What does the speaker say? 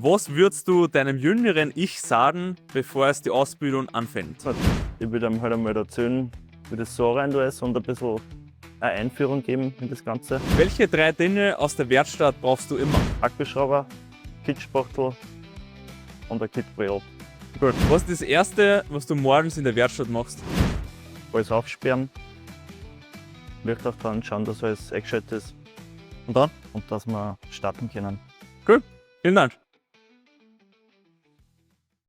Was würdest du deinem jüngeren Ich sagen, bevor es die Ausbildung anfängt? Ich würde ihm halt einmal erzählen, wie das so rein ist und ein bisschen eine Einführung geben in das Ganze. Welche 3 Dinge aus der Werkstatt brauchst du immer? Akkuschrauber, Kittspachtel und ein Kittbredel. Gut. Was ist das Erste, was du morgens in der Werkstatt machst? Alles aufsperren, Licht auffahren, schauen, dass alles eingeschaltet ist Und dann? und dass wir starten können. Cool. Vielen Dank.